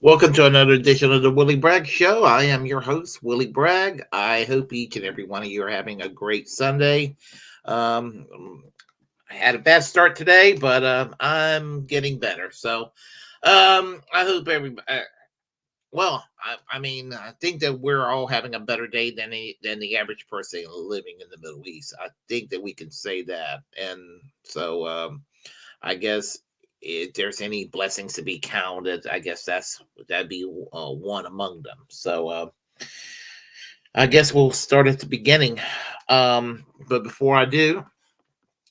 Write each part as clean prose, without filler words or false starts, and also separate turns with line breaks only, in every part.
Welcome to another edition of the Willie Bragg Show. I am your host, Willie Bragg. I hope each and every one of you are having a great Sunday. I had a bad start today, but I'm getting better. So I hope everybody. I think that we're all having a better day than the average person living in the Middle East. I think that we can say that, and so I guess if there's any blessings to be counted, I guess that'd be one among them. So I guess we'll start at the beginning. But before I do,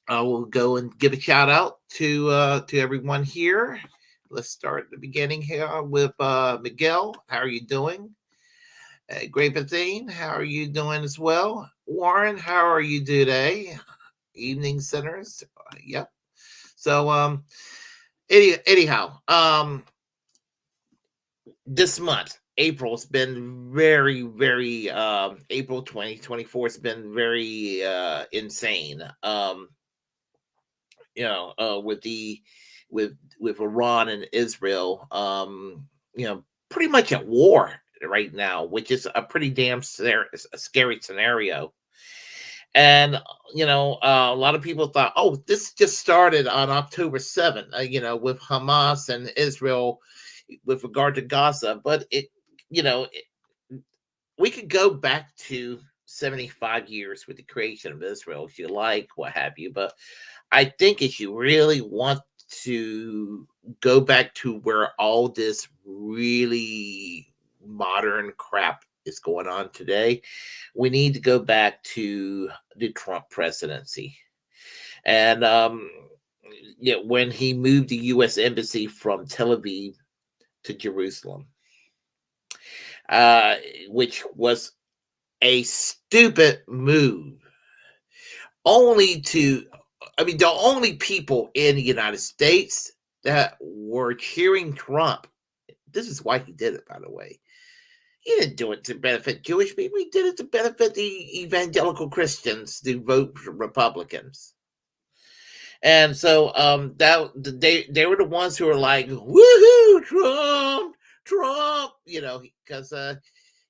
I will go and give a shout out to everyone here. Let's start at the beginning here with Miguel. How are you doing? Great Bethane, how are you doing as well? Warren, how are you today? Evening Centers. Yep. So anyhow, this month, April's been very, very April 2024 has been very insane. With Iran and Israel, pretty much at war right now, which is a pretty damn scary scenario. And a lot of people thought, oh, this just started on October 7th, with Hamas and Israel with regard to Gaza. But we could go back to 75 years with the creation of Israel, if you like, what have you. But I think if you really want to go back to where all this really modern crap is going on today, we need to go back to the Trump presidency. And yeah, when he moved the U.S. embassy from Tel Aviv to Jerusalem, uh, which was a stupid move. Only to, I mean, the only people in the United States that were cheering Trump, this is why he did it, by the way. He didn't do it to benefit Jewish people. He did it to benefit the evangelical Christians who vote for Republicans. And so that they were the ones who were like, "Woohoo, Trump, Trump!" You know, because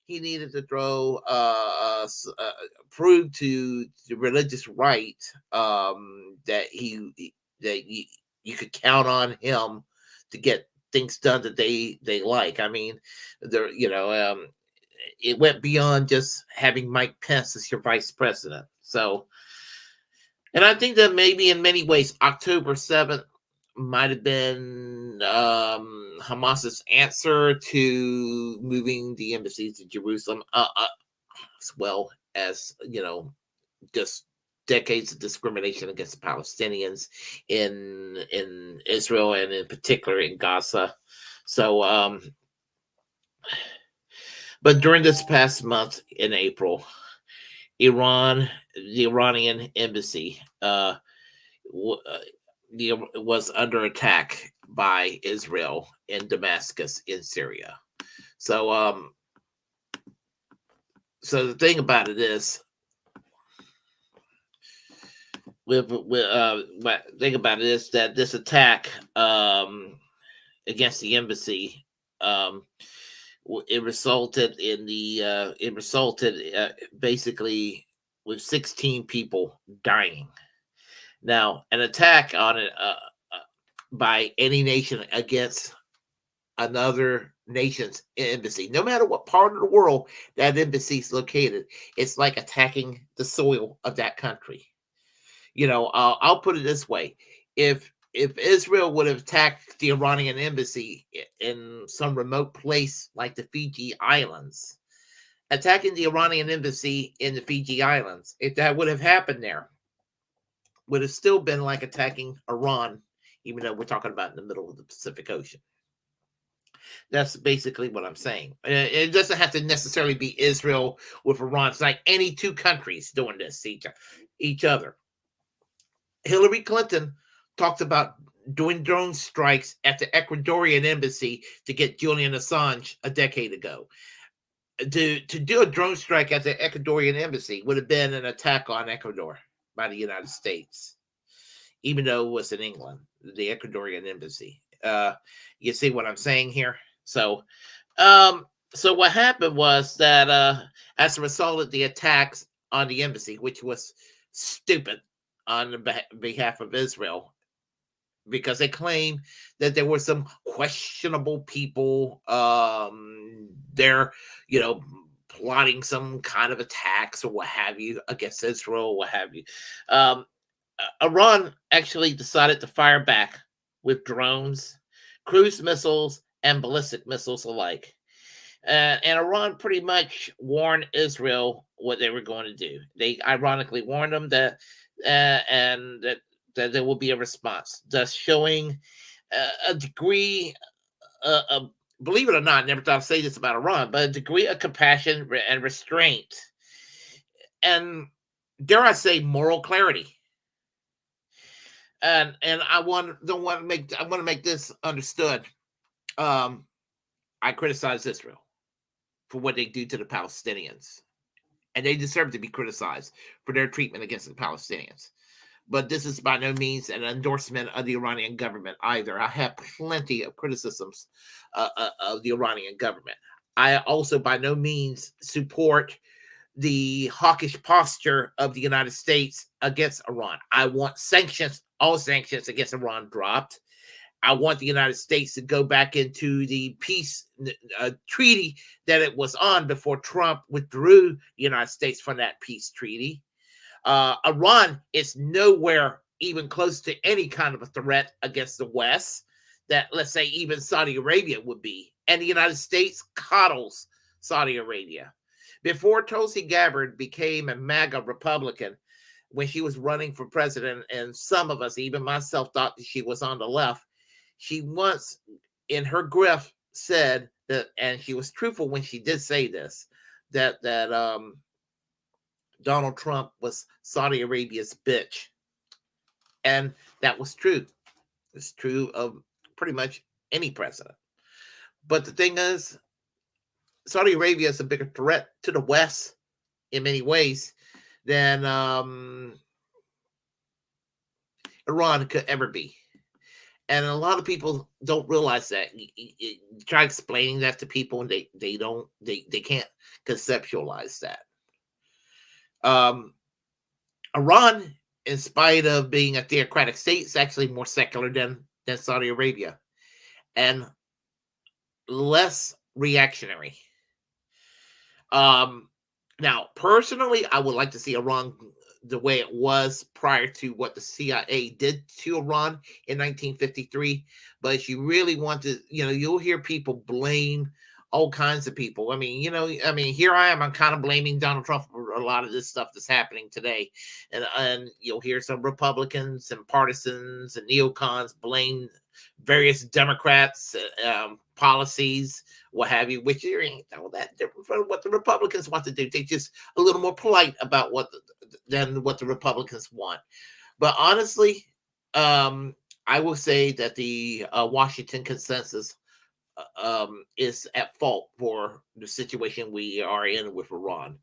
he needed to prove to the religious right that you could count on him to get things done that they like. I mean, there, it went beyond just having Mike Pence as your vice president. So, and I think that maybe in many ways, October 7th might have been Hamas's answer to moving the embassy to Jerusalem, as well as, just decades of discrimination against the Palestinians in Israel and in particular in Gaza. So, but during this past month in April, the Iranian embassy was under attack by Israel in Damascus in Syria. So so the thing about it is, thing about it is that this attack against the embassy, it resulted basically with 16 people dying. Now, an attack on it by any nation against another nation's embassy, no matter what part of the world that embassy is located, it's like attacking the soil of that country. I'll put it this way: if Israel would have attacked the Iranian embassy in some remote place like the Fiji Islands, attacking the Iranian embassy in the Fiji Islands, if that would have happened there, would have still been like attacking Iran, even though we're talking about in the middle of the Pacific Ocean. That's basically what I'm saying. It doesn't have to necessarily be Israel with Iran. It's like any two countries doing this to each other. Hillary Clinton talked about doing drone strikes at the Ecuadorian embassy to get Julian Assange a decade ago. To do a drone strike at the Ecuadorian embassy would have been an attack on Ecuador by the United States, even though it was in England, the Ecuadorian embassy. You see what I'm saying here? So what happened was that as a result of the attacks on the embassy, which was stupid on behalf of Israel, because they claim that there were some questionable people there, plotting some kind of attacks or what have you against Israel, what have you. Iran actually decided to fire back with drones, cruise missiles, and ballistic missiles alike. And Iran pretty much warned Israel what they were going to do. They ironically warned them that that there will be a response, thus showing a degree of, believe it or not, I never thought I'd say this about Iran, but a degree of compassion and restraint, and dare I say, moral clarity. And I want to make this understood. I criticize Israel for what they do to the Palestinians, and they deserve to be criticized for their treatment against the Palestinians. But this is by no means an endorsement of the Iranian government either. I have plenty of criticisms of the Iranian government. I also by no means support the hawkish posture of the United States against Iran. I want sanctions, all sanctions against Iran dropped. I want the United States to go back into the peace treaty that it was on before Trump withdrew the United States from that peace treaty. Iran is nowhere even close to any kind of a threat against the West that, let's say, even Saudi Arabia would be. And the United States coddles Saudi Arabia. Before Tulsi Gabbard became a MAGA Republican, when she was running for president, and some of us, even myself, thought that she was on the left, she once, in her grift, said that, and she was truthful when she did say this, that Donald Trump was Saudi Arabia's bitch. And that was true. It's true of pretty much any president. But the thing is, Saudi Arabia is a bigger threat to the West in many ways than Iran could ever be. And a lot of people don't realize that. You try explaining that to people, and they can't conceptualize that. Iran, in spite of being a theocratic state, is actually more secular than Saudi Arabia, and less reactionary. Now, personally, I would like to see Iran the way it was prior to what the CIA did to Iran in 1953. But if you really want to, you'll hear people blame all kinds of people. I mean, here I am. I'm kind of blaming Donald Trump for a lot of this stuff that's happening today. And you'll hear some Republicans and partisans and neocons blame various Democrats' policies, what have you, which ain't all that different from what the Republicans want to do. They're just a little more polite about than what the Republicans want. But honestly, I will say that the Washington consensus is at fault for the situation we are in with Iran.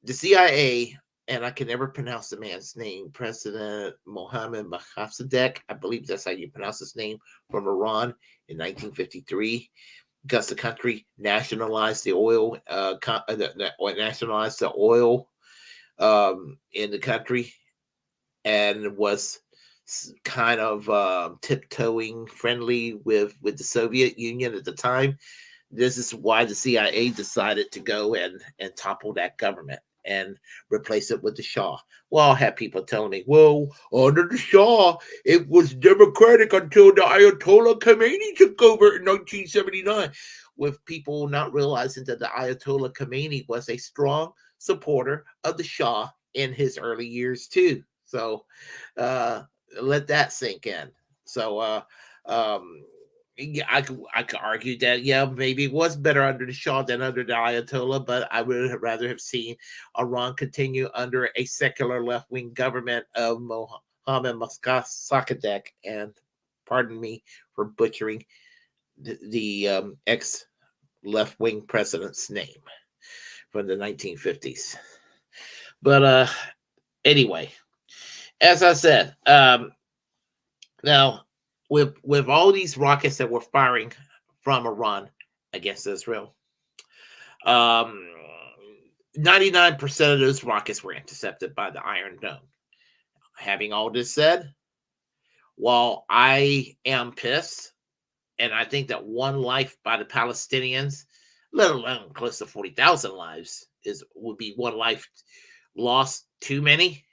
The CIA, and I can never pronounce the man's name, President Mohammed Mosaddeq, I believe that's how you pronounce his name, from Iran in 1953, because the country nationalized the oil, nationalized the oil in the country, and was kind of tiptoeing friendly with the Soviet Union at the time. This is why the CIA decided to go and topple that government and replace it with the Shah. Well, I have people telling me, well, under the Shah, it was democratic until the Ayatollah Khomeini took over in 1979, with people not realizing that the Ayatollah Khomeini was a strong supporter of the Shah in his early years too. So let that sink in. So I could argue that, maybe it was better under the Shah than under the Ayatollah, but I would have rather have seen Iran continue under a secular left-wing government of Mohammed Mossaddeq, and pardon me for butchering the ex-left-wing president's name from the 1950s. But anyway, as I said, now with all these rockets that were firing from Iran against Israel, 99% of those rockets were intercepted by the Iron Dome. Having all this said, while I am pissed, and I think that one life by the Palestinians, let alone close to 40,000 lives, would be one life lost too many,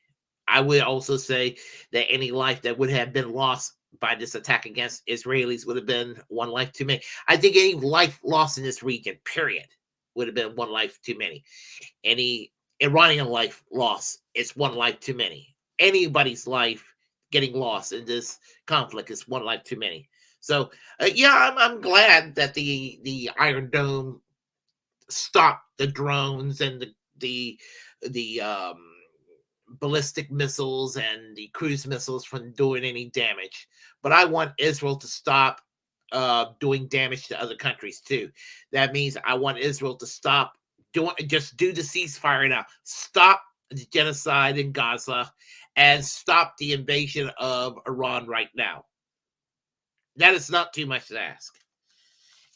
I would also say that any life that would have been lost by this attack against Israelis would have been one life too many. I think any life lost in this region, period, would have been one life too many. Any Iranian life lost is one life too many. Anybody's life getting lost in this conflict is one life too many. So, I'm glad that the Iron Dome stopped the drones and the ballistic missiles and the cruise missiles from doing any damage. But I want Israel to stop doing damage to other countries too. That means I want Israel to stop do the ceasefire now. Stop the genocide in Gaza and stop the invasion of Iran right now. That is not too much to ask.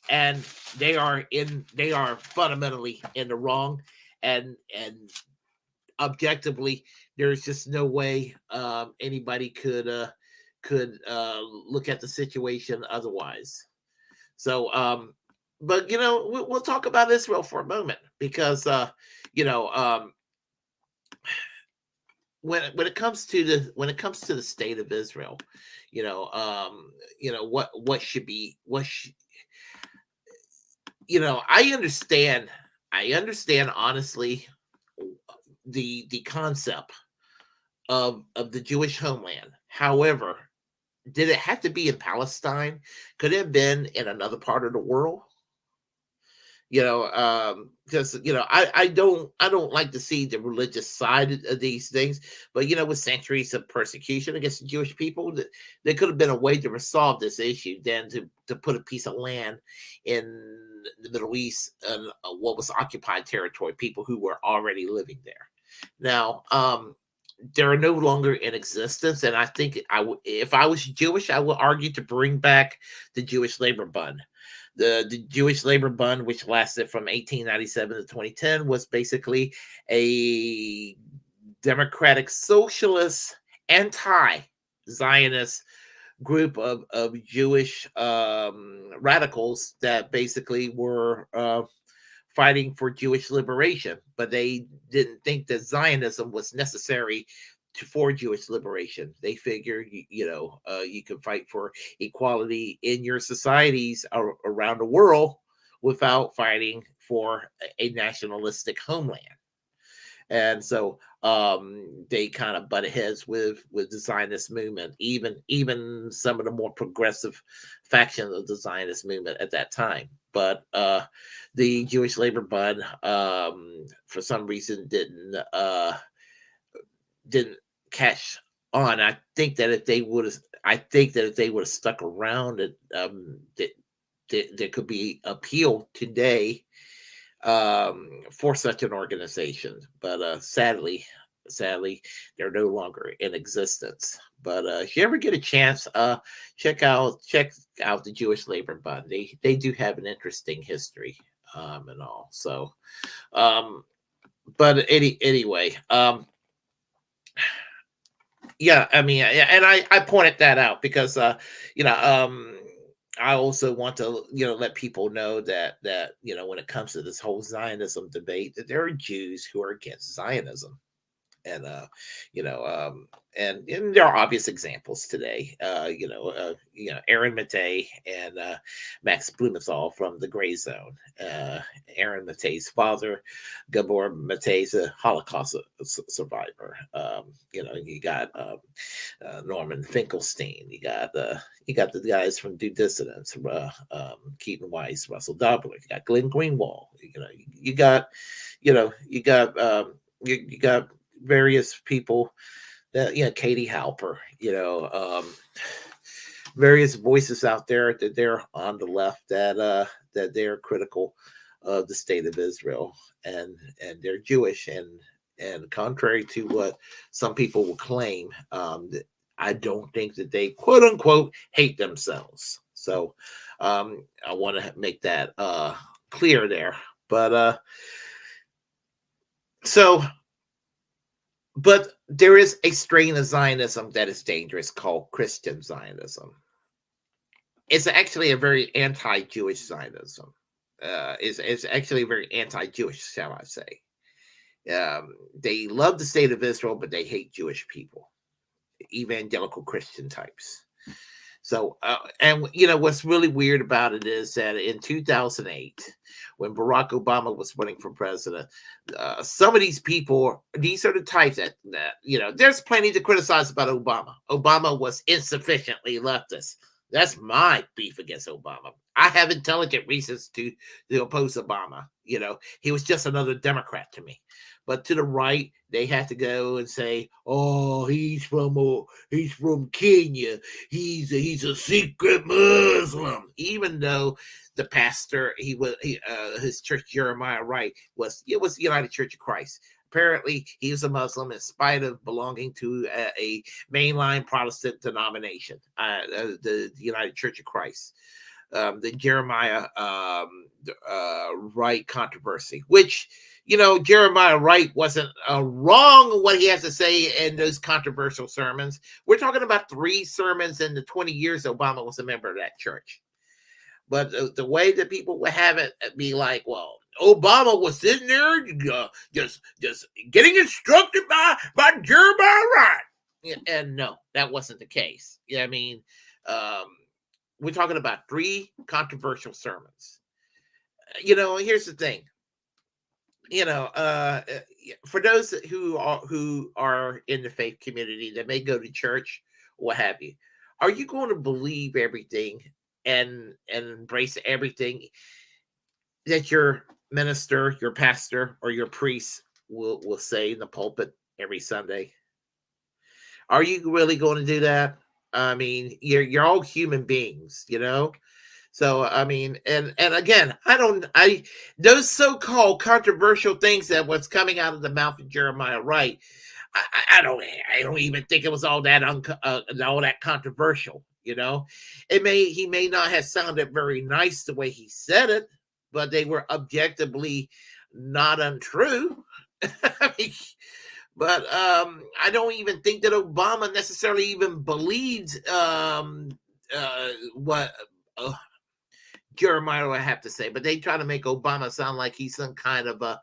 And they are fundamentally in the wrong, and objectively, there's just no way anybody could look at the situation otherwise. So, but we'll talk about Israel for a moment, because when it comes to the state of Israel, what should be I understand honestly the concept of the Jewish homeland. However, did it have to be in Palestine? Could it have been in another part of the world? Because I don't like to see the religious side of these things, but with centuries of persecution against the Jewish people, there could have been a way to resolve this issue than to put a piece of land in the Middle East and what was occupied territory, people who were already living there. Now, they're no longer in existence, and I think if I was Jewish, I would argue to bring back the Jewish labor bund. The Jewish labor bund, which lasted from 1897 to 2010, was basically a democratic, socialist, anti-Zionist group of Jewish radicals that basically were fighting for Jewish liberation, but they didn't think that Zionism was necessary for Jewish liberation. They figure, you can fight for equality in your societies around the world without fighting for a nationalistic homeland. And so they kind of butted heads with the Zionist movement, even some of the more progressive factions of the Zionist movement at that time. But the Jewish labor bund, for some reason, didn't catch on. I think that if they would have stuck around, there could be appeal today for such an organization. But sadly, they're no longer in existence. But if you ever get a chance, check out the Jewish labor bund. They do have an interesting history and all. So, but anyway. Yeah, I mean, and I pointed that out because I also want to let people know that when it comes to this whole Zionism debate, that there are Jews who are against Zionism. And and there are obvious examples today. Aaron Matei and Max Blumenthal from the Gray Zone. Aaron Matei's father, Gabor Matei's a Holocaust survivor. You got Norman Finkelstein. You got the guys from Due Dissidence, Keaton Weiss, Russell Dobler. You got Glenn Greenwald. You got various people that Katie Halper, various voices out there that they're on the left that they're critical of the state of Israel, and they're Jewish, and contrary to what some people will claim, I don't think that they quote unquote hate themselves. So I want to make that clear there. But But there is a strain of Zionism that is dangerous called Christian Zionism. It's actually a very anti-Jewish Zionism. It's actually very anti-Jewish, shall I say. They love the state of Israel, but they hate Jewish people, evangelical Christian types. So, and what's really weird about it is that in 2008, when Barack Obama was running for president, some of these people, these are the types that there's plenty to criticize about Obama. Obama was insufficiently leftist. That's my beef against Obama. I have intelligent reasons to oppose Obama. He was just another Democrat to me. But to the right, they had to go and say, "Oh, he's from Kenya. He's a secret Muslim." Even though the pastor, his church, Jeremiah Wright, was the United Church of Christ. Apparently, he was a Muslim in spite of belonging to a mainline Protestant denomination, the United Church of Christ. The Jeremiah Wright controversy, which Jeremiah Wright wasn't wrong what he has to say in those controversial sermons. We're talking about 3 sermons in the 20 years Obama was a member of that church. But the way that people would have it be like, well, Obama was sitting there just getting instructed by Jeremiah Wright. And no, that wasn't the case. Yeah, I mean, we're talking about 3 controversial sermons. Here's the thing. For those who are in the faith community that may go to church, what have you, are you going to believe everything and embrace everything that your minister, your pastor, or your priest will say in the pulpit every Sunday? Are you really going to do that? I mean, you're all human beings, So I mean, and again, those so-called controversial things that was coming out of the mouth of Jeremiah Wright, I don't even think it was all that controversial. He may not have sounded very nice the way he said it, but they were objectively not untrue. I mean, but I don't even think that Obama necessarily even believed what Jeremiah would have to say. But they try to make Obama sound like he's some kind of a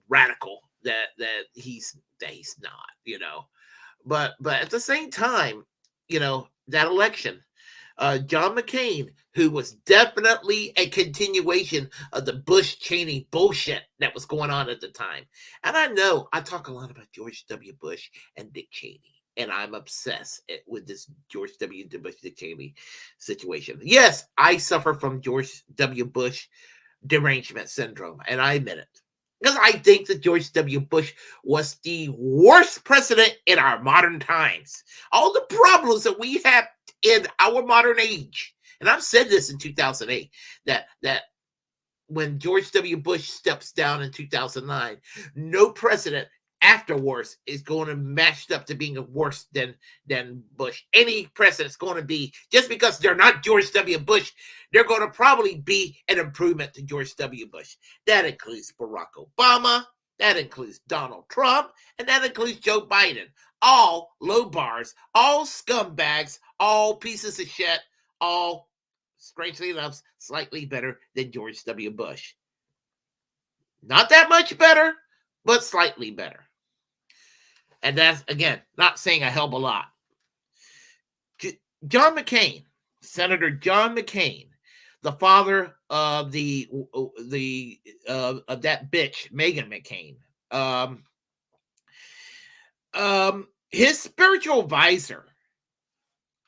radical that he's not. But at the same time, that election, John McCain, who was definitely a continuation of the Bush-Cheney bullshit that was going on at the time. And I know I talk a lot about George W. Bush and Dick Cheney, and I'm obsessed with this George W. Bush, Dick Cheney situation. Yes, I suffer from George W. Bush derangement syndrome, and I admit it. Because I think that George W. Bush was the worst president in our modern times. All the problems that we have in our modern age, and I've said this in 2008, that when George W. Bush steps down in 2009, no president afterwards is going to match up to being worse than Bush. Any president's going to be, just because they're not George W. Bush, they're going to probably be an improvement to George W. Bush. That includes Barack Obama, that includes Donald Trump, and that includes Joe Biden. All low bars, all scumbags, all pieces of shit, all, strangely enough, slightly better than George W. Bush. Not that much better, but slightly better. And that's, again, not saying a hell of a lot. John McCain, Senator John McCain, the father of of that bitch, Meghan McCain, his spiritual advisor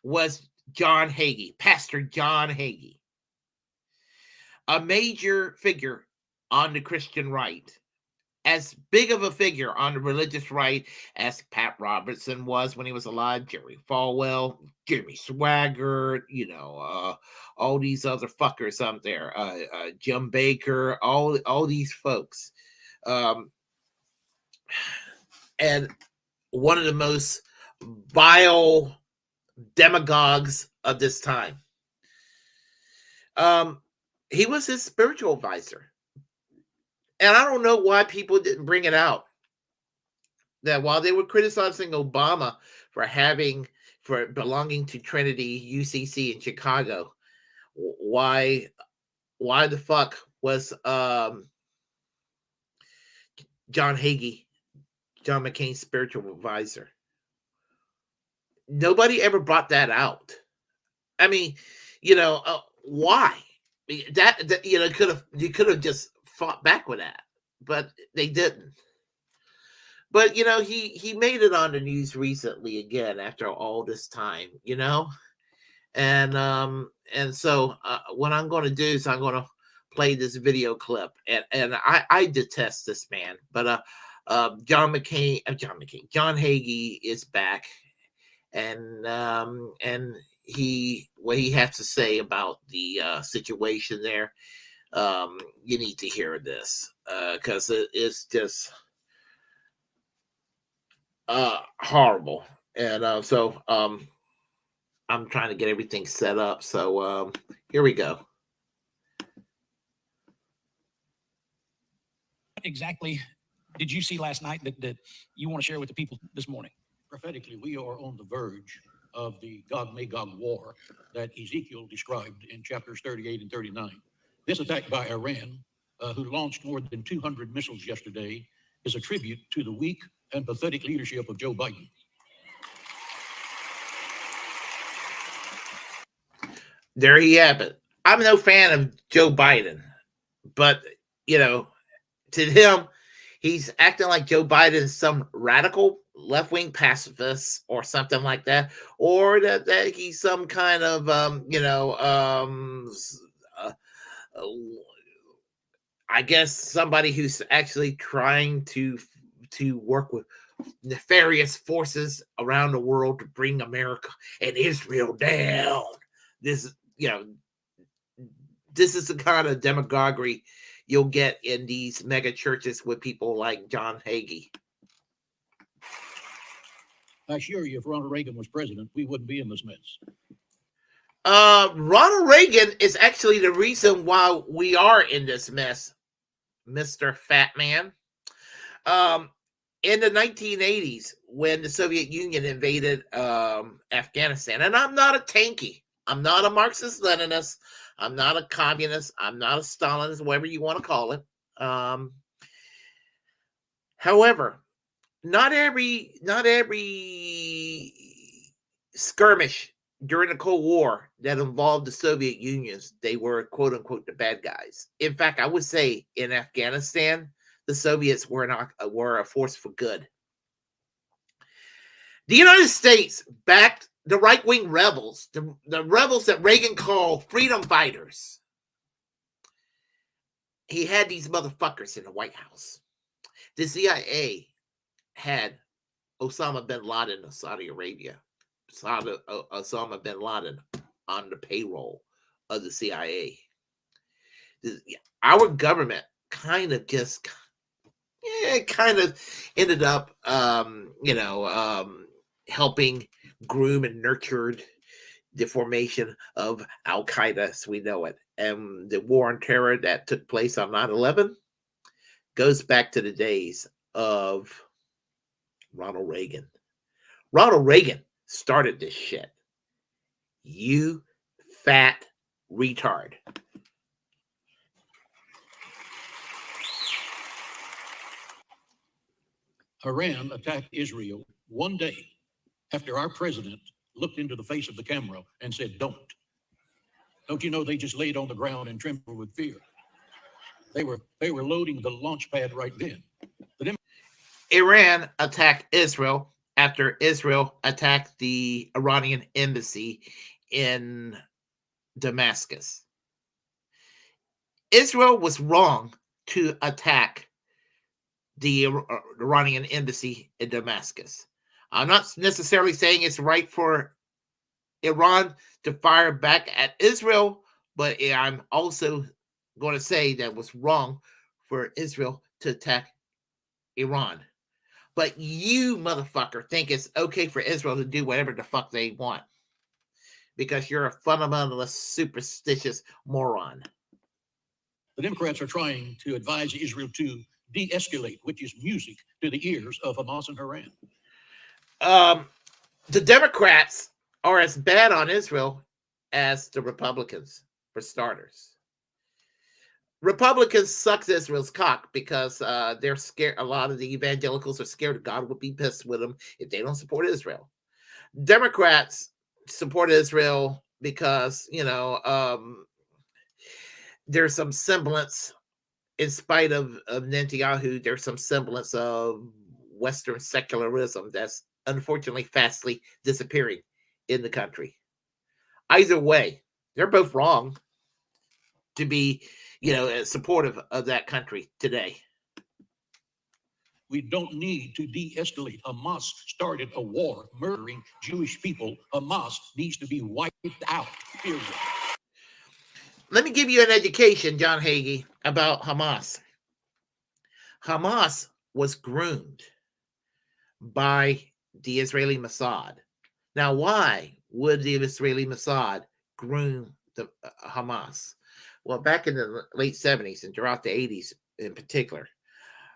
was John Hagee, Pastor John Hagee, a major figure on the Christian right, as big of a figure on the religious right as Pat Robertson was when he was alive, Jerry Falwell, Jimmy Swaggart, all these other fuckers out there, Jim Baker, all these folks. And one of the most vile demagogues of this time. He was his spiritual advisor. And I don't know why people didn't bring it out, that while they were criticizing Obama for belonging to Trinity UCC in Chicago, why the fuck was John Hagee, John McCain's spiritual advisor? Nobody ever brought that out. I mean, why? That you could have just fought back with that, but they didn't. But he made it on the news recently again after all this time, and so what I'm going to do is I'm going to play this video clip, and I detest this man, but John Hagee is back, and what he has to say about the situation there. You need to hear this because it's just horrible. And so I'm trying to get everything set up. So here we go.
What exactly did you see last night that you want to share with the people this morning?
Prophetically, we are on the verge
of the Gog-Magog war that Ezekiel described in chapters 38 and 39. This attack by Iran, who launched more than 200 missiles yesterday, is a tribute to the weak and pathetic leadership of Joe Biden.
There you have it. I'm no fan of Joe Biden, but, to him, he's acting like Joe Biden is some radical left-wing pacifist or something like that, or that he's some kind of, I guess somebody who's actually trying to work with nefarious forces around the world to bring America and Israel down. This is the kind of demagoguery you'll get in these mega churches with people like John Hagee.
I assure you, if Ronald Reagan was president, we wouldn't be in this mess.
Ronald Reagan is actually the reason why we are in this mess, Mr. Fat Man. In the 1980s, when the Soviet Union invaded Afghanistan, and I'm not a tanky, I'm not a Marxist-Leninist, I'm not a communist, I'm not a Stalinist, whatever you want to call it. However, not every skirmish during the Cold War that involved the Soviet Union, they were quote unquote the bad guys. In fact, I would say in Afghanistan, the Soviets were a force for good. The United States backed the right-wing rebels, the rebels that Reagan called freedom fighters. He had these motherfuckers in the White House. The CIA had Osama bin Laden of Saudi Arabia, Osama bin Laden on the payroll of the CIA. Our government kind of ended up, helping groom and nurtured the formation of Al-Qaeda as we know it. And the war on terror that took place on 9/11 goes back to the days of Ronald Reagan. Ronald Reagan started this shit. You fat retard.
Iran attacked Israel one day after our president looked into the face of the camera and said, don't. Don't you know they just laid on the ground and trembled with fear? They were loading the launch pad right then.
Iran attacked Israel after Israel attacked the Iranian embassy in Damascus. Israel was wrong to attack the Iranian embassy in Damascus. I'm not necessarily saying it's right for Iran to fire back at Israel, but I'm also going to say that it was wrong for Israel to attack Iran. But you, motherfucker, think it's okay for Israel to do whatever the fuck they want because you're a fundamentalist, superstitious moron.
The Democrats are trying to advise Israel to de-escalate, which is music to the ears of Hamas and Iran.
The Democrats are as bad on Israel as the Republicans, for starters. Republicans suck Israel's cock because they're scared. A lot of the evangelicals are scared God will be pissed with them if they don't support Israel. Democrats support Israel because, there's some semblance, in spite of Netanyahu, there's some semblance of Western secularism that's unfortunately fastly disappearing in the country. Either way, they're both wrong to be, supportive of that country today.
We don't need to de-escalate. Hamas started a war murdering Jewish people. Hamas needs to be wiped out, period.
Let me give you an education, John Hagee, about Hamas. Hamas was groomed by the Israeli Mossad. Now, why would the Israeli Mossad groom the Hamas? Well, back in the late 70s and throughout the 80s in particular,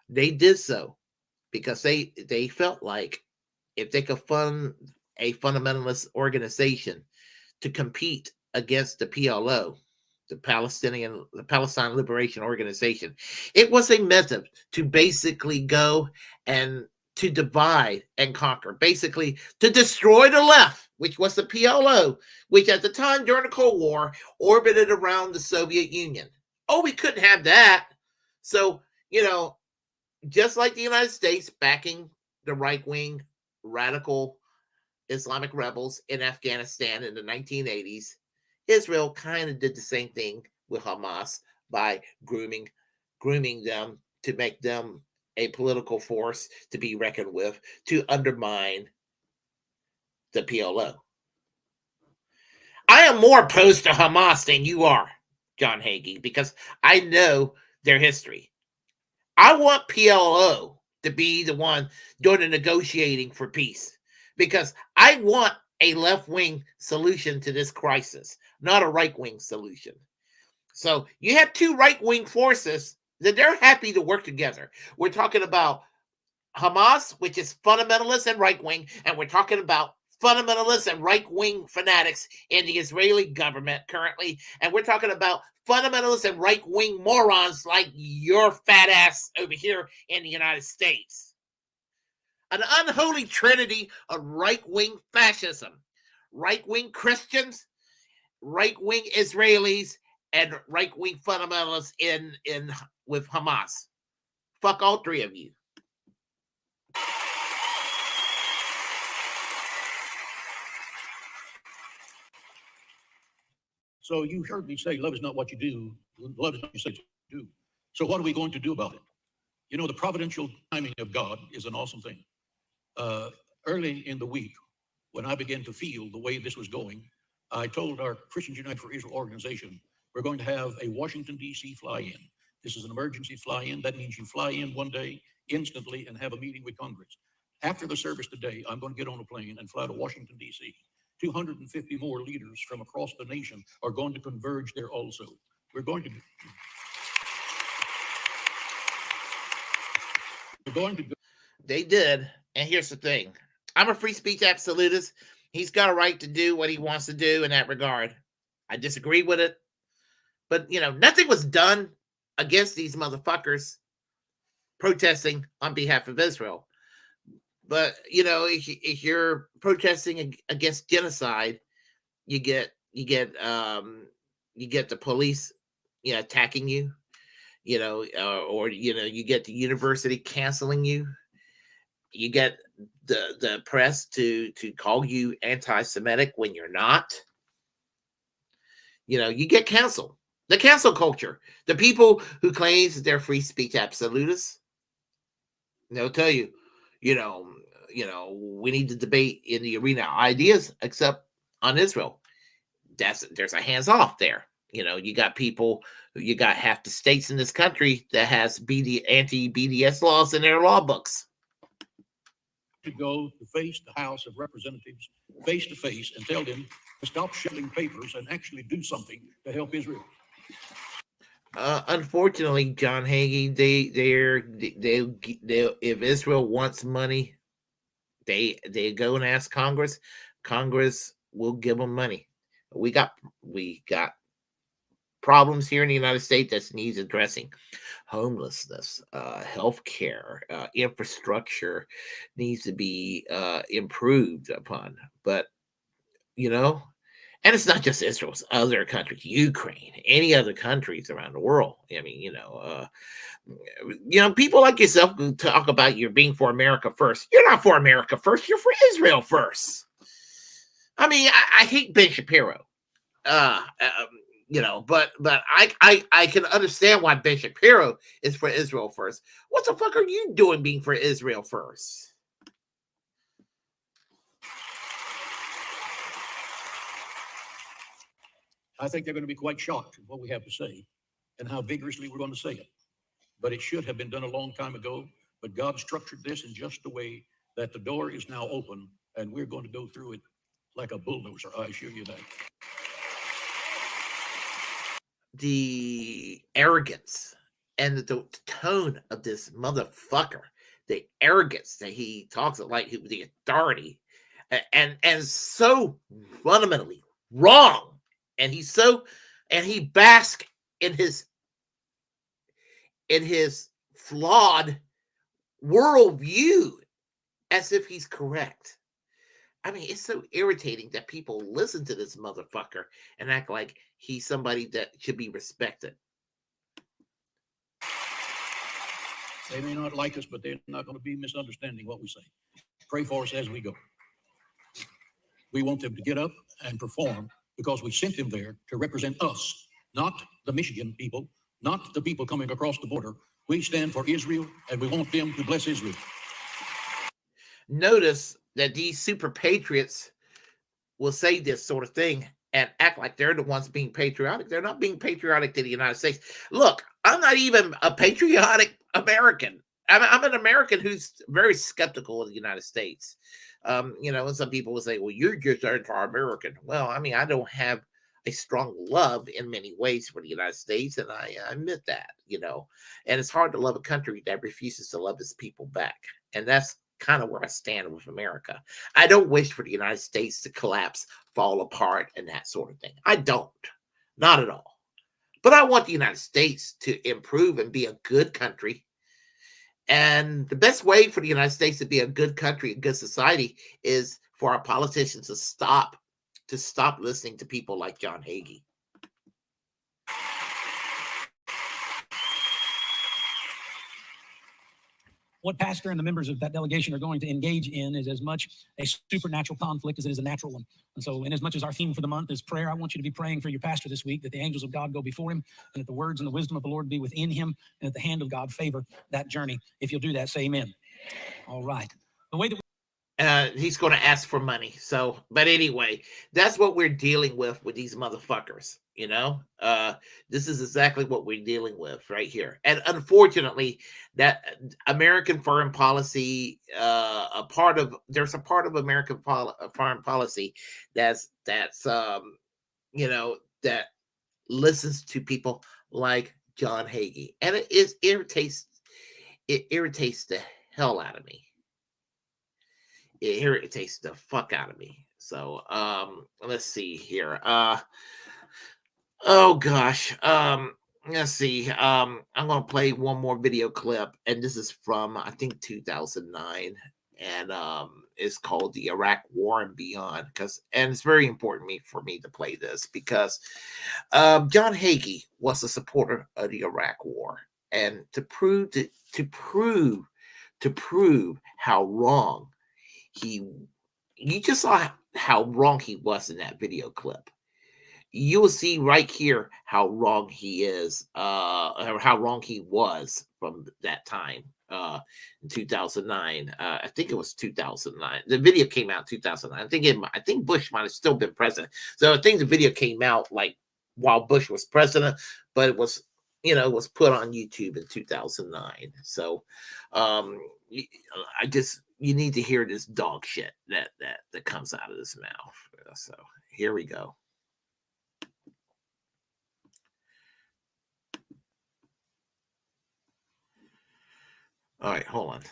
they did so because they felt like if they could fund a fundamentalist organization to compete against the PLO, the Palestine Liberation Organization. It was a method to basically go and to divide and conquer, basically to destroy the left, which was the PLO, which at the time during the Cold War orbited around the Soviet Union. Oh, we couldn't have that. So, just like the United States backing the right-wing radical Islamic rebels in Afghanistan in the 1980s, Israel kind of did the same thing with Hamas by grooming them to make them a political force to be reckoned with, to undermine the PLO. I am more opposed to Hamas than you are, John Hagee, because I know their history. I want PLO to be the one doing the negotiating for peace, because I want a left-wing solution to this crisis, not a right-wing solution. So you have two right-wing forces that they're happy to work together. We're talking about Hamas, which is fundamentalist and right-wing, and we're talking about fundamentalists and right-wing fanatics in the Israeli government currently, and we're talking about fundamentalists and right-wing morons like your fat ass over here in the United States. An unholy trinity of right-wing fascism, right-wing Christians, right-wing Israelis, and right-wing fundamentalists in with Hamas. Fuck all three of you.
So you heard me say, love is not what you do, love is what you say you do. So what are we going to do about it? The providential timing of God is an awesome thing. Early in the week, when I began to feel the way this was going, I told our Christians United for Israel organization, we're going to have a Washington, D.C. fly-in. This is an emergency fly-in. That means you fly in one day instantly and have a meeting with Congress. After the service today, I'm going to get on a plane and fly to Washington, D.C. 250 more leaders from across the nation are going to converge there also. We're going to go.
They did. And here's the thing. I'm a free speech absolutist. He's got a right to do what he wants to do in that regard. I disagree with it. But, nothing was done against these motherfuckers protesting on behalf of Israel. But, if you're protesting against genocide, you get the police, attacking you, or you get the university canceling you. You get the press to call you anti-Semitic when you're not. You get canceled. The cancel culture. The people who claims they're free speech absolutists, they'll tell you, we need to debate in the arena of ideas, except on Israel. There's a hands off there. You got half the states in this country that has anti-BDS laws in their law books.
To go to face the House of Representatives face to face and tell them to stop shelling papers and actually do something to help Israel.
Unfortunately, John Hagee, they if Israel wants money, they go and ask Congress. Congress will give them money. We got problems here in the United States that needs addressing. Homelessness, healthcare, infrastructure needs to be improved upon. But and it's not just Israel, it's other countries, Ukraine, any other countries around the world. I mean, people like yourself who talk about you're being for America first. You're not for America first. You're for Israel first. I mean, I hate Ben Shapiro. But I can understand why Ben Shapiro is for Israel first. What the fuck are you doing being for Israel first?
I think they're going to be quite shocked at what we have to say and how vigorously we're going to say it. But it should have been done a long time ago. But God structured this in just a way that the door is now open, and we're going to go through it like a bulldozer. I assure you that.
The arrogance and the tone of this motherfucker, the arrogance that he talks like the authority, and so fundamentally wrong, and he basks in his flawed worldview as if he's correct. I mean, it's so irritating that people listen to this motherfucker and act like he's somebody that should be respected.
They may not like us, but they're not going to be misunderstanding what we say. Pray for us as we go. We want them to get up and perform because we sent them there to represent us, not the Michigan people, not the people coming across the border. We stand for Israel, and we want them to bless Israel.
Notice that these super patriots will say this sort of thing and act like they're the ones being patriotic. They're not being patriotic to the United States. Look, I'm not even a patriotic American. I'm an American who's very skeptical of the United States. And some people will say, well, you're just anti-American. Well, I mean, I don't have a strong love in many ways for the United States, and I admit that, and it's hard to love a country that refuses to love its people back. And that's kind of where I stand with America. I don't wish for the United States to collapse, fall apart, and that sort of thing. I don't, not at all. But I want the United States to improve and be a good country. And the best way for the United States to be a good country, a good society, is for our politicians to stop listening to people like John Hagee.
What Pastor and the members of that delegation are going to engage in is as much a supernatural conflict as it is a natural one. And so, in as much as our theme for the month is prayer, I want you to be praying for your pastor this week, that the angels of God go before him, and that the words and the wisdom of the Lord be within him, and that the hand of God favor that journey. If you'll do that, say amen. All right. The way that
he's going to ask for money. So, but anyway, that's what we're dealing with these motherfuckers. This is exactly what we're dealing with right here. And unfortunately, that American foreign policy, there's a part of American foreign policy that listens to people like John Hagee, and it irritates the hell out of me. It irritates the fuck out of me. So let's see here. Oh gosh. Let's see. I'm gonna play one more video clip, and this is from I think 2009, and it's called The Iraq War and Beyond. And it's very important for me to play this because John Hagee was a supporter of the Iraq War, and to prove how wrong you just saw how wrong he was in that video clip. You will see right here how wrong he is, or how wrong he was from that time, in 2009. I think it was 2009. The video came out in 2009. I think Bush might have still been president. So I think the video came out like while Bush was president, but it was, it was put on YouTube in 2009. So, you need to hear this dog shit that comes out of his mouth. So here we go. All right, hold on.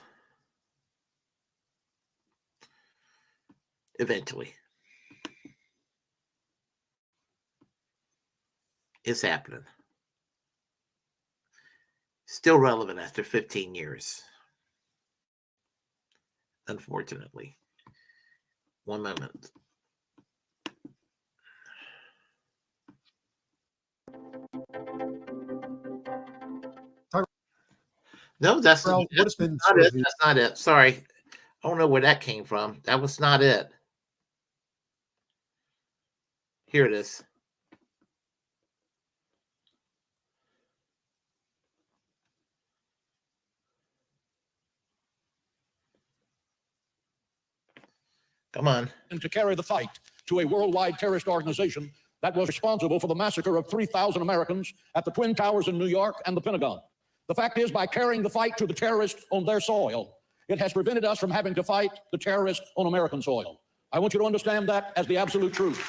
Eventually. It's happening. Still relevant after 15 years. Unfortunately. One moment. No, that's not it. That's not it. Sorry. I don't know where that came from. That was not it. Here it is. Come on.
And to carry the fight to a worldwide terrorist organization that was responsible for the massacre of 3,000 Americans at the Twin Towers in New York and the Pentagon. The fact is, by carrying the fight to the terrorists on their soil, it has prevented us from having to fight the terrorists on American soil. I want you to understand that as the absolute truth.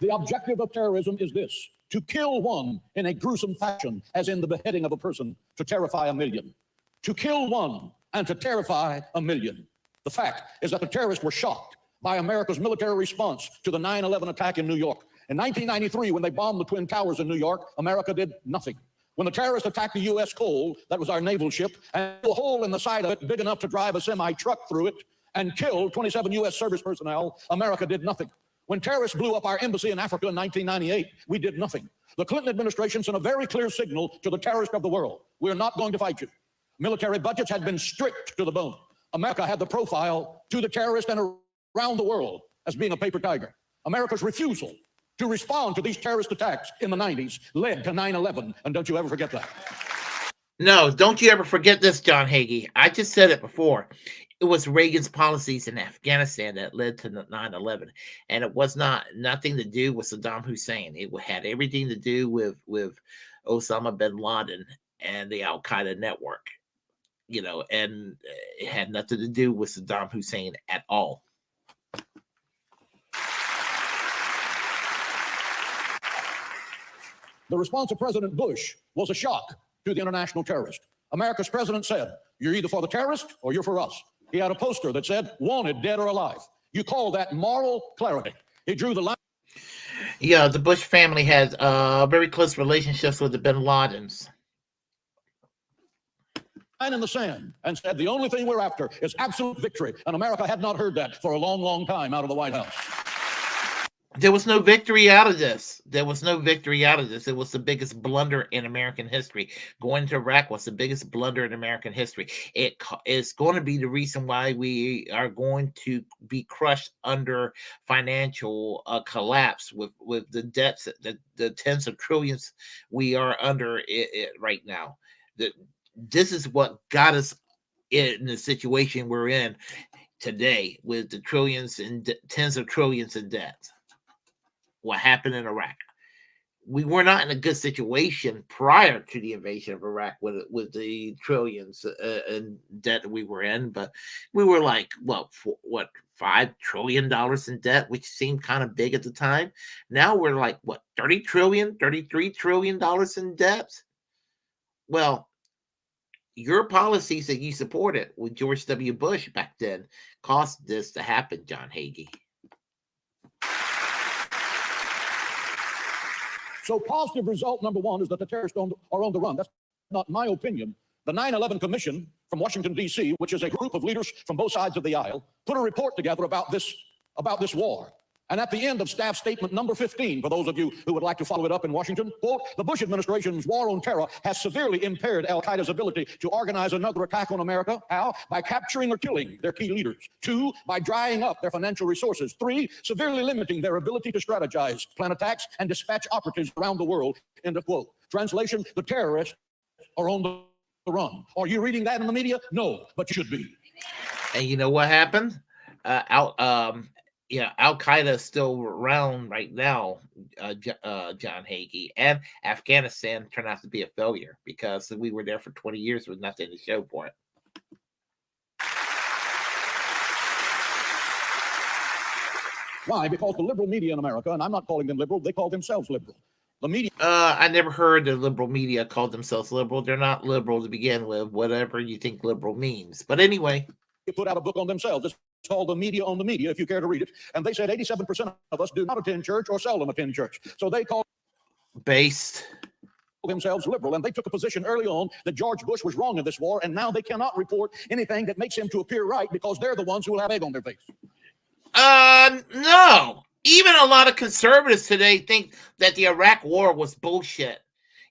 The objective of terrorism is this: to kill one in a gruesome fashion, as in the beheading of a person, to terrify a million. To kill one and to terrify 1 million. The fact is that the terrorists were shocked by America's military response to the 9/11 attack in New York. In 1993, when they bombed the Twin Towers in New York, America did nothing. When the terrorists attacked the U.S. Cole, that was our naval ship, and a hole in the side of it big enough to drive a semi-truck through it and killed 27 U.S. service personnel, America did nothing. When terrorists blew up our embassy in Africa in 1998, we did nothing. The Clinton administration sent a very clear signal to the terrorists of the world. We're not going to fight you. Military budgets had been stripped to the bone. America had the profile to the terrorists and around the world as being a paper tiger. America's refusal to respond to these terrorist attacks in the 90s led to 9/11, and don't you ever forget that.
No, don't you ever forget this, John Hagee. I just said it before. It was Reagan's policies in Afghanistan that led to 9/11, and it was nothing to do with Saddam Hussein. It had everything to do with Osama bin Laden and the Al Qaeda network, and it had nothing to do with Saddam Hussein at all.
The response of President Bush was a shock to the international terrorist. America's president said, "You're either for the terrorist or you're for us." He had a poster that said, "Wanted, dead or alive." You call that moral clarity. He drew the line.
Yeah, the Bush family had very close relationships with the bin Ladens.
Line in the sand and said, the only thing we're after is absolute victory. And America had not heard that for a long, long time out of the White House.
There was no victory out of this. It was the biggest blunder in American history. Going to Iraq was the biggest blunder in American history. It is going to be the reason why we are going to be crushed under financial collapse with the debts, the tens of trillions we are under it right now. This is what got us in the situation we're in today with the trillions and tens of trillions in debt. What happened in Iraq? We were not in a good situation prior to the invasion of Iraq with the trillions in debt that we were in, but we were like, $5 trillion in debt, which seemed kind of big at the time. Now we're like, $30 trillion, $33 trillion in debt? Well, your policies that you supported with George W. Bush back then caused this to happen, John Hagee.
So positive result number one is that the terrorists are on the run. That's not my opinion. The 9/11 Commission from Washington, D.C., which is a group of leaders from both sides of the aisle, put a report together about this war. And at the end of staff statement number 15, for those of you who would like to follow it up in Washington, quote, the Bush administration's war on terror has severely impaired al-Qaeda's ability to organize another attack on America. How? By capturing or killing their key leaders. 2, by drying up their financial resources. 3, severely limiting their ability to strategize, plan attacks, and dispatch operatives around the world, end of quote. Translation, the terrorists are on the run. Are you reading that in the media? No, but you should be.
And you know what happened? Al-Qaeda is still around right now, John Hagee, and Afghanistan turned out to be a failure because we were there for 20 years with nothing to show for it.
Why? Because the liberal media in America, and I'm not calling them liberal, they call themselves liberal. The media.
I never heard the liberal media call themselves liberal. They're not liberal to begin with, whatever you think liberal means. But anyway.
They put out a book on themselves. It's called The Media on the Media, if you care to read it. And they said 87% of us do not attend church or seldom attend church. So they call themselves liberal. And they took a position early on that George Bush was wrong in this war. And now they cannot report anything that makes him to appear right because they're the ones who will have egg on their face.
No. Even a lot of conservatives today think that the Iraq war was bullshit.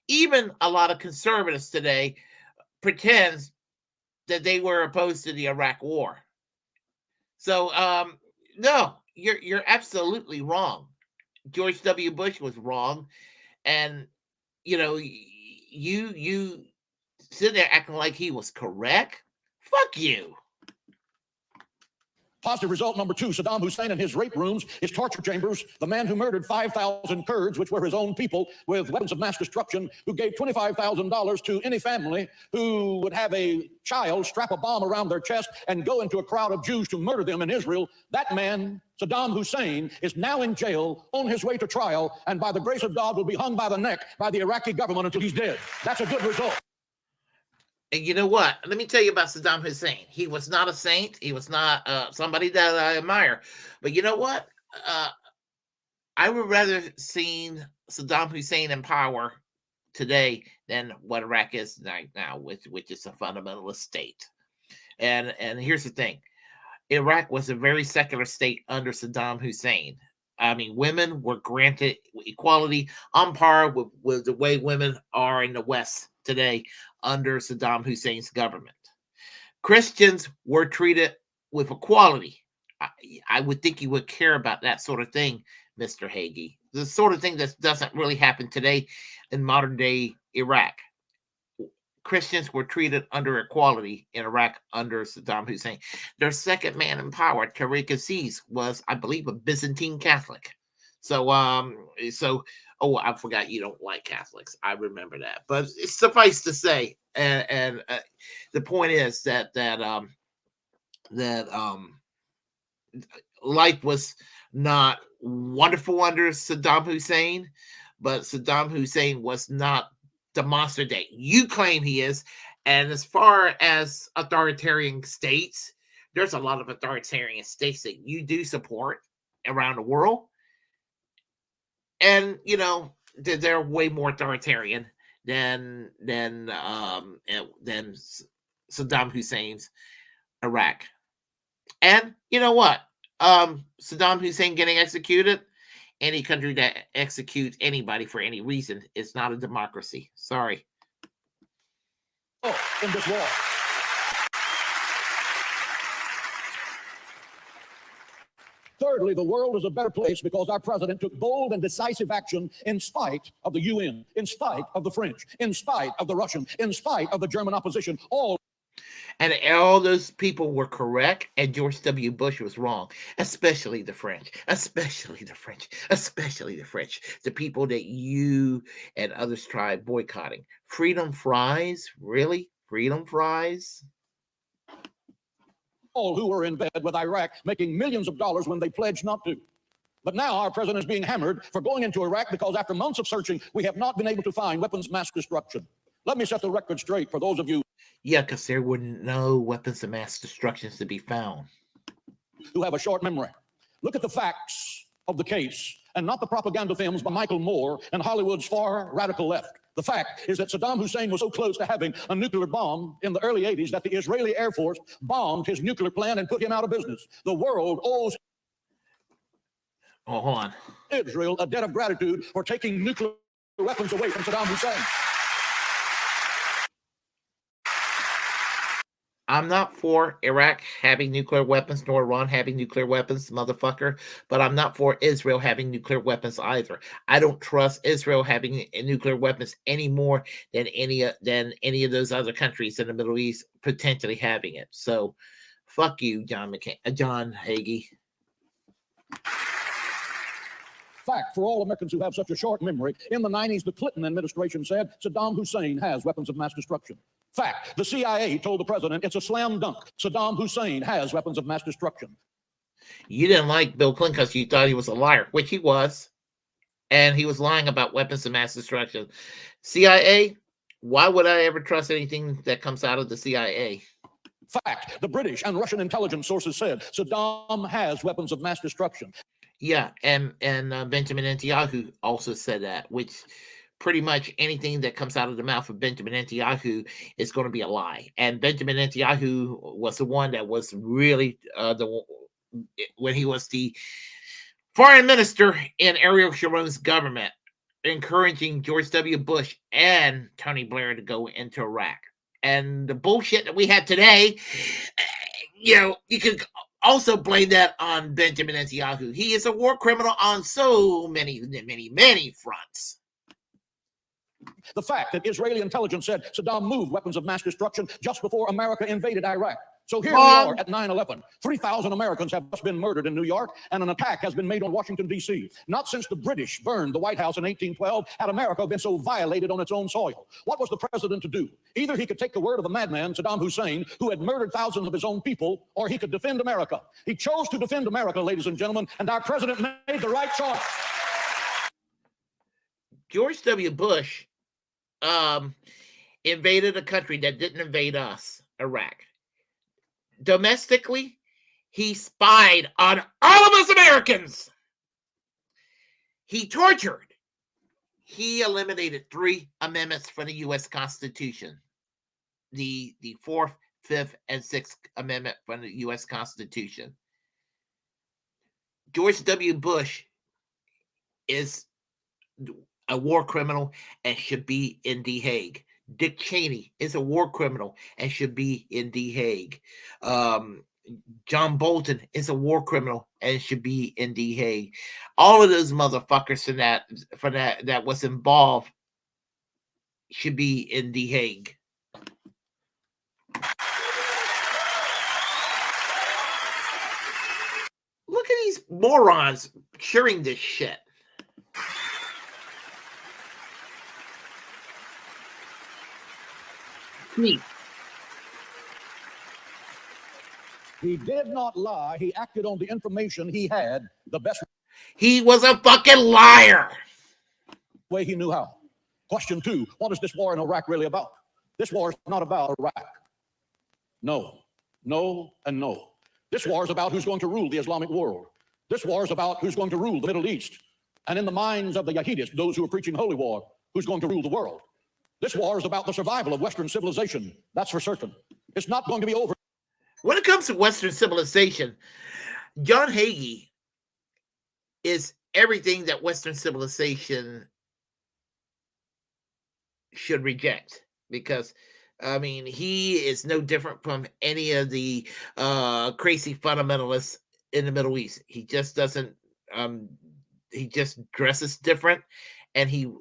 Even a lot of conservatives today pretend that they were opposed to the Iraq war. So, no, you're absolutely wrong. George W. Bush was wrong. And, you sit there acting like he was correct. Fuck you.
Positive result number 2, Saddam Hussein and his rape rooms, his torture chambers, the man who murdered 5,000 Kurds, which were his own people, with weapons of mass destruction, who gave $25,000 to any family who would have a child strap a bomb around their chest and go into a crowd of Jews to murder them in Israel. That man, Saddam Hussein, is now in jail on his way to trial, and by the grace of God will be hung by the neck by the Iraqi government until he's dead. That's a good result.
And you know what? Let me tell you about Saddam Hussein. He was not a saint. He was not somebody that I admire. But you know what? Uh, I would rather seen Saddam Hussein in power today than what Iraq is right now, which is a fundamentalist state. And here's the thing: Iraq was a very secular state under Saddam Hussein. I mean, women were granted equality on par with the way women are in the West today under Saddam Hussein's government. Christians were treated with equality. I would think you would care about that sort of thing, Mr. Hagee. The sort of thing that doesn't really happen today in modern day Iraq. Christians were treated under equality in Iraq under Saddam Hussein. Their second man in power, Tariq Aziz, was, I believe, a Byzantine Catholic. So, oh, I forgot you don't like Catholics. I remember that. But suffice to say, and the point is that life was not wonderful under Saddam Hussein, but Saddam Hussein was not the monster that you claim he is. And as far as authoritarian states, there's a lot of authoritarian states that you do support around the world. And, you know, they're way more authoritarian than Saddam Hussein's Iraq. And you know what? Saddam Hussein getting executed, any country that executes anybody for any reason is not a democracy. Sorry.
Oh, in this war. Thirdly, the world is a better place because our president took bold and decisive action in spite of the UN, in spite of the French, in spite of the Russians, in spite of the German opposition,
and all those people were correct, and George W. Bush was wrong, especially the French, especially the French, especially the French, the people that you and others tried boycotting. Freedom fries? Really? Freedom fries?
all who were in bed with Iraq making millions of dollars when they pledged not to. But now our president is being hammered for going into Iraq because after months of searching, we have not been able to find weapons of mass destruction. Let me set the record straight for those of you.
Yeah, because there were no weapons of mass destruction to be found.
Who have a short memory. Look at the facts of the case and not the propaganda films by Michael Moore and Hollywood's far radical left. The fact is that Saddam Hussein was so close to having a nuclear bomb in the early 80s that the Israeli Air Force bombed his nuclear plant and put him out of business. The world owes
hold on.
Israel a debt of gratitude for taking nuclear weapons away from Saddam Hussein.
I'm not for Iraq having nuclear weapons, nor Iran having nuclear weapons, motherfucker. But I'm not for Israel having nuclear weapons either. I don't trust Israel having nuclear weapons any more than any of those other countries in the Middle East potentially having it. So, fuck you, John Hagee.
Fact for all Americans who have such a short memory, in the 90s, the Clinton administration said Saddam Hussein has weapons of mass destruction. Fact, the CIA told the president it's a slam dunk. Saddam Hussein has weapons of mass destruction.
You didn't like Bill Clinton because you thought he was a liar, which he was. And he was lying about weapons of mass destruction. CIA, why would I ever trust anything that comes out of the CIA?
Fact, the British and Russian intelligence sources said Saddam has weapons of mass destruction.
Yeah, and Benjamin Netanyahu also said that, which pretty much anything that comes out of the mouth of Benjamin Netanyahu is going to be a lie. And Benjamin Netanyahu was the one that was really when he was the foreign minister in Ariel Sharon's government, encouraging George W. Bush and Tony Blair to go into Iraq. And the bullshit that we have today, you could also blame that on Benjamin Netanyahu. He is a war criminal on so many fronts.
The fact that Israeli intelligence said Saddam moved weapons of mass destruction just before America invaded Iraq. So here we are at 9/11. 3,000 Americans have just been murdered in New York, and an attack has been made on Washington, D.C. Not since the British burned the White House in 1812 had America been so violated on its own soil. What was the president to do? Either he could take the word of a madman, Saddam Hussein, who had murdered thousands of his own people, or he could defend America. He chose to defend America, ladies and gentlemen, and our president made the right choice.
George W. Bush, invaded a country that didn't invade us, Iraq. Domestically, he spied on all of us Americans. He tortured. He eliminated 3 amendments from the U.S. Constitution. The 4th, 5th, and 6th Amendment from the U.S. Constitution. George W. Bush is a war criminal and should be in The Hague. Dick Cheney is a war criminal and should be in The Hague. John Bolton is a war criminal and should be in The Hague. All of those motherfuckers that was involved should be in The Hague. Look at these morons cheering this shit. Me.
He did not lie. He acted on the information he had the best
He was a fucking liar.
way he knew how. Question 2, what is this war in Iraq really about? This war is not about Iraq. No, no, and no. This war is about who's going to rule the Islamic world. This war is about who's going to rule the Middle East. And in the minds of the Yahidis, those who are preaching holy war, who's going to rule the world. This war is about the survival of Western civilization. That's for certain. It's not going to be over.
When it comes to Western civilization, John Hagee is everything that Western civilization should reject, because I mean, he is no different from any of the crazy fundamentalists in the Middle East. He just doesn't, he just dresses different, and he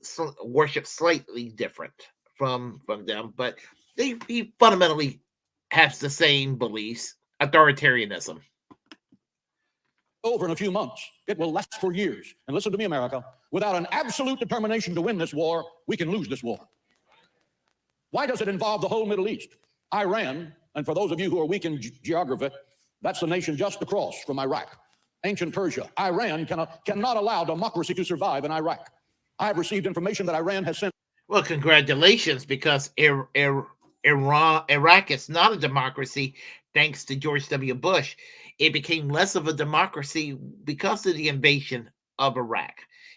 worships slightly different from them, but he fundamentally has the same beliefs, authoritarianism.
Over in a few months. It will last for years. And listen to me, America, without an absolute determination to win this war, we can lose this war. Why does it involve the whole Middle East? Iran, and for those of you who are weak in geography, that's the nation just across from Iraq. Ancient Persia. Iran cannot allow democracy to survive in Iraq. I have received information that Iran has sent.
Well, congratulations, because Iraq is not a democracy thanks to George W. Bush. It became less of a democracy because of the invasion of Iraq.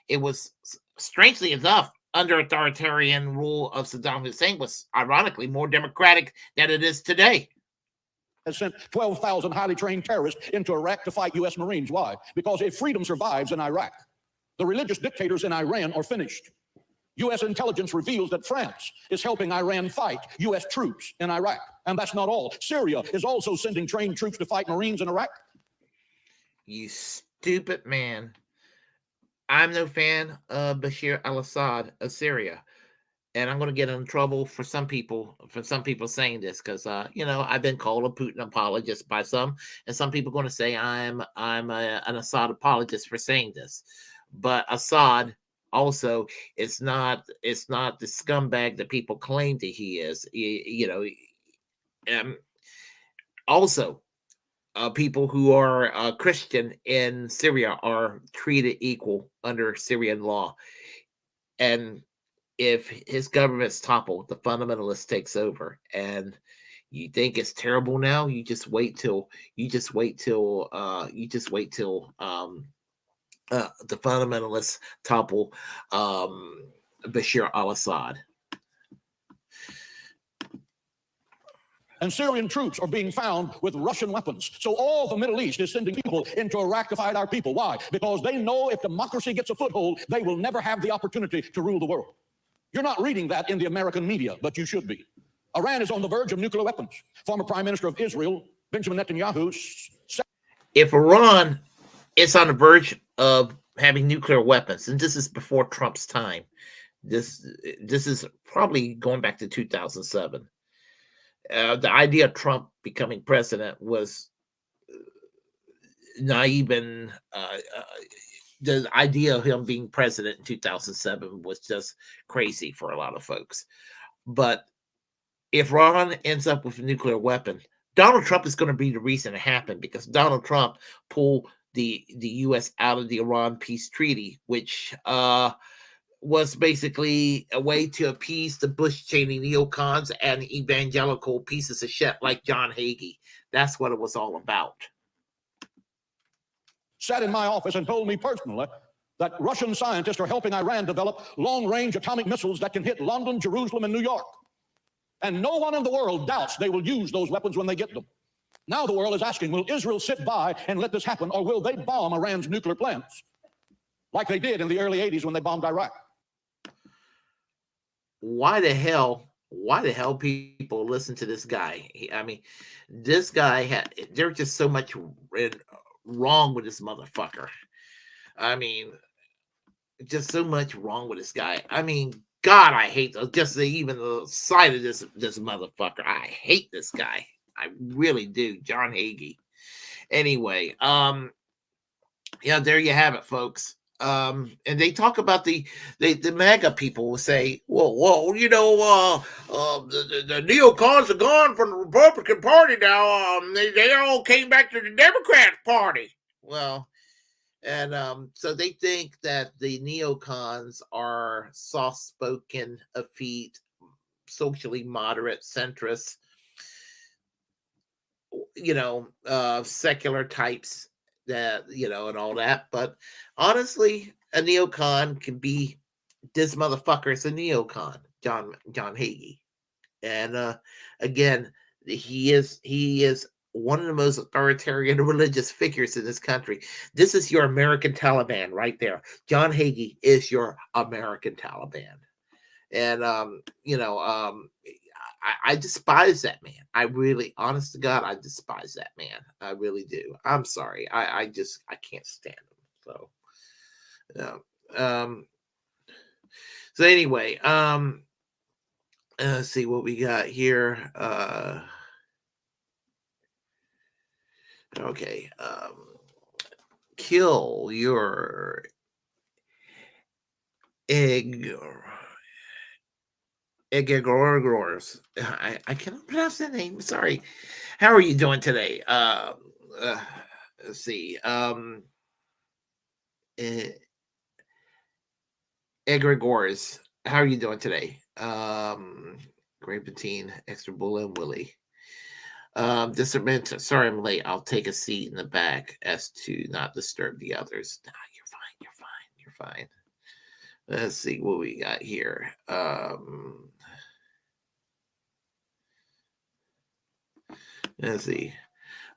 It was, strangely enough, under authoritarian rule of Saddam Hussein, was ironically more democratic than it is today.
Has sent 12,000 highly trained terrorists into Iraq to fight U.S. Marines. Why? Because if freedom survives in Iraq, the religious dictators in Iran are finished. U.S. intelligence reveals that France is helping Iran fight U.S. troops in Iraq. And that's not all. Syria is also sending trained troops to fight Marines in Iraq.
You stupid man. I'm no fan of Bashar al-Assad of Syria. And I'm going to get in trouble for some people saying this, because I've been called a Putin apologist by some, and some people are going to say I'm an Assad apologist for saying this. But Assad also is not the scumbag that people claim that he is. Also, people who are Christian in Syria are treated equal under Syrian law. And if his government's toppled, the fundamentalist takes over. And you think it's terrible now? You just wait till the fundamentalists topple Bashar al-Assad.
And Syrian troops are being found with Russian weapons. So all the Middle East is sending people into Iraq to fight our people. Why? Because they know if democracy gets a foothold, they will never have the opportunity to rule the world. You're not reading that in the American media, but you should be. Iran is on the verge of nuclear weapons. Former Prime Minister of Israel, Benjamin Netanyahu, said,
if Iran is on the verge of having nuclear weapons, and this is before Trump's time, this is probably going back to 2007. The idea of Trump becoming president was not even the idea of him being president in 2007 was just crazy for a lot of folks. But if Iran ends up with a nuclear weapon, Donald Trump is going to be the reason it happened, because Donald Trump pulled the U.S. out of the Iran peace treaty, which was basically a way to appease the Bush-Cheney neocons and evangelical pieces of shit like John Hagee. That's what it was all about.
Sat in my office and told me personally that Russian scientists are helping Iran develop long-range atomic missiles that can hit London, Jerusalem, and New York. And no one in the world doubts they will use those weapons when they get them. Now the world is asking, will Israel sit by and let this happen, or will they bomb Iran's nuclear plants like they did in the early 80s when they bombed Iraq?
Why the hell people listen to this guy? This guy there's just so much wrong with this motherfucker. Just so much wrong with this guy. God, I hate even the sight of this motherfucker. I hate this guy. I really do. John Hagee. Anyway, there you have it, folks. And they talk about the MAGA people will say, well, the neocons are gone from the Republican Party now. They all came back to the Democrat Party. Well, and so they think that the neocons are soft-spoken, effete, socially moderate, centrist, secular types that, and all that. But honestly, a neocon can be, this motherfucker is a neocon, John Hagee. And again, he is one of the most authoritarian religious figures in this country. This is your American Taliban right there. John Hagee is your American Taliban. And I despise that man. I really, honest to God, I despise that man. I really do. I'm sorry. I can't stand him. So anyway, let's see what we got here. Okay. Kill your egregores. I cannot pronounce that name. Sorry. How are you doing today? Let's see. Egregores. How are you doing today? Great Patine, Extra Bull and Willie. Sorry I'm late. I'll take a seat in the back as to not disturb the others. Nah, you're fine. Let's see what we got here. Let's see.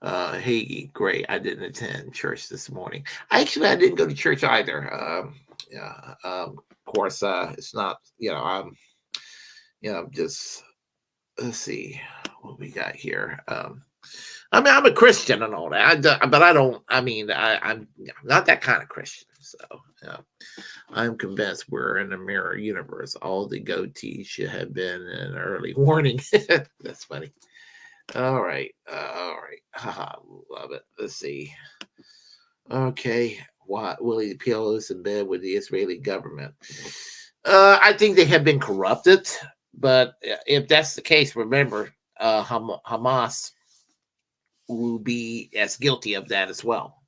Hagee, great. I didn't attend church this morning. I didn't go to church either. Of course, it's not, I'm just, let's see what we got here. I'm a Christian and all that, but I'm not that kind of Christian. So, I'm convinced we're in a mirror universe. All the goatees should have been an early warning. That's funny. All right. Haha, love it. Let's see. Okay. What Willie PLO is in bed with the Israeli government? I think they have been corrupted, but if that's the case, remember, Hamas will be as guilty of that as well.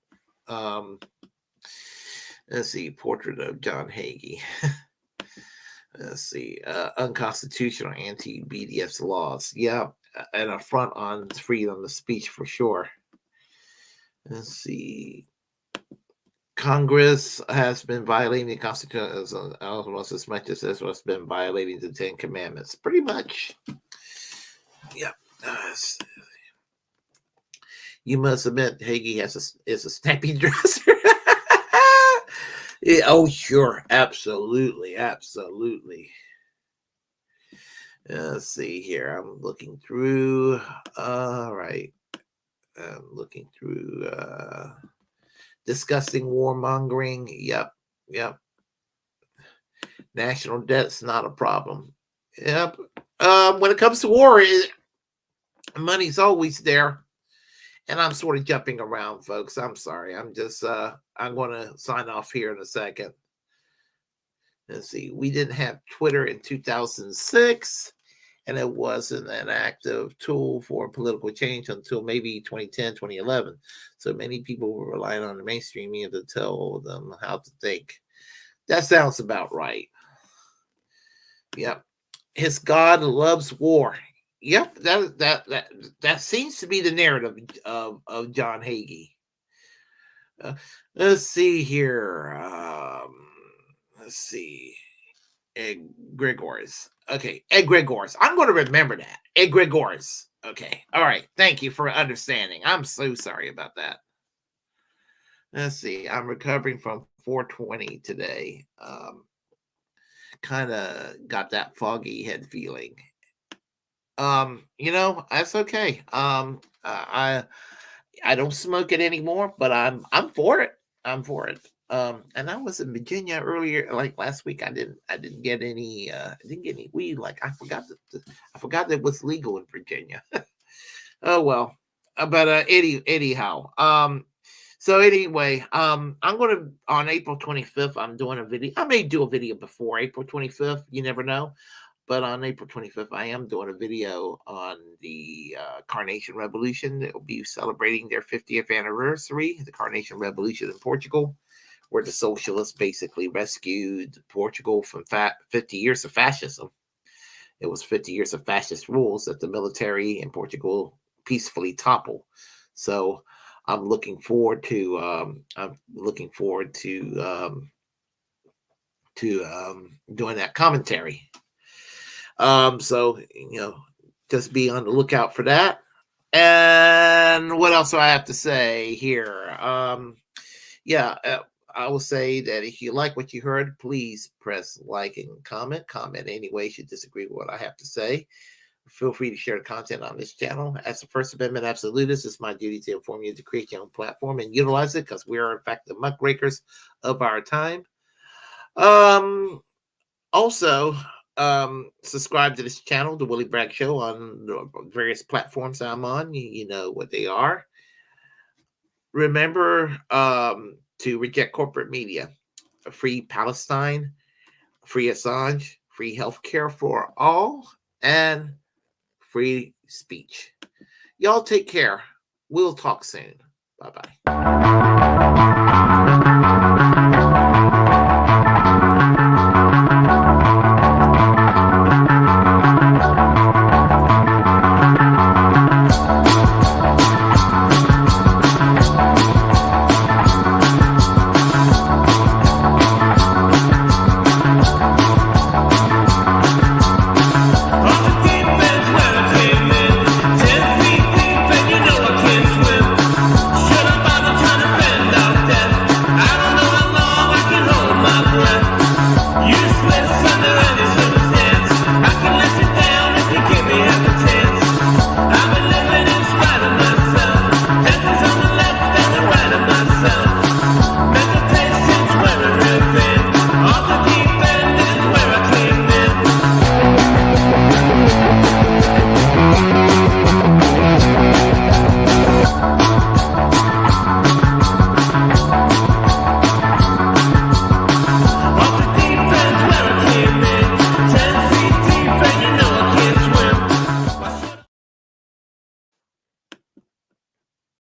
Let's see. Portrait of John Hagee. Let's see. Unconstitutional anti-BDS laws. Yeah. An affront on freedom of speech for sure. Let's see. Congress has been violating the Constitution almost as much as Israel's been violating the 10 Commandments. Pretty much. Yeah. You must admit Hagee is a snappy dresser. Yeah, oh, sure. Absolutely. Let's see here. I'm looking through. All right. I'm looking through discussing warmongering. Yep. National debt's not a problem. Yep. When it comes to war, money's always there. And I'm sort of jumping around, folks. I'm sorry. I'm just, I'm going to sign off here in a second. Let's see. We didn't have Twitter in 2006, and it wasn't an active tool for political change until maybe 2010, 2011. So many people were relying on the mainstream media to tell them how to think. That sounds about right. Yep. His God loves war. Yep. That seems to be the narrative of John Hagee. Let's see here. Let's see. Egregores. Okay, egregores. I'm going to remember that. Egregores. Okay. All right. Thank you for understanding. I'm so sorry about that. Let's see. I'm recovering from 420 today. Kind of got that foggy head feeling. That's okay. I don't smoke it anymore, but I'm for it. I'm for it. And I was in Virginia earlier, like last week. I didn't get any weed. Like I forgot that it was legal in Virginia. Oh well. But anyhow. So anyway, I'm gonna on April 25th. I'm doing a video. I may do a video before April 25th. You never know. But on April 25th, I am doing a video on the Carnation Revolution. It will be celebrating their 50th anniversary, the Carnation Revolution in Portugal, where the socialists basically rescued Portugal from 50 years of fascism. It was 50 years of fascist rules that the military in Portugal peacefully toppled. So I'm looking forward to doing that commentary. So just be on the lookout for that. And what else do I have to say here? I will say that if you like what you heard, please press like and comment. Comment any way you disagree with what I have to say. Feel free to share the content on this channel. As a First Amendment absolutist, it's my duty to inform you to create your own platform and utilize it because we are, in fact, the muckrakers of our time. Also, subscribe to this channel, The Willie Bragg Show, on the various platforms I'm on. You know what they are. Remember to reject corporate media. Free Palestine, free Assange, free healthcare for all, and free speech. Y'all take care. We'll talk soon. Bye-bye.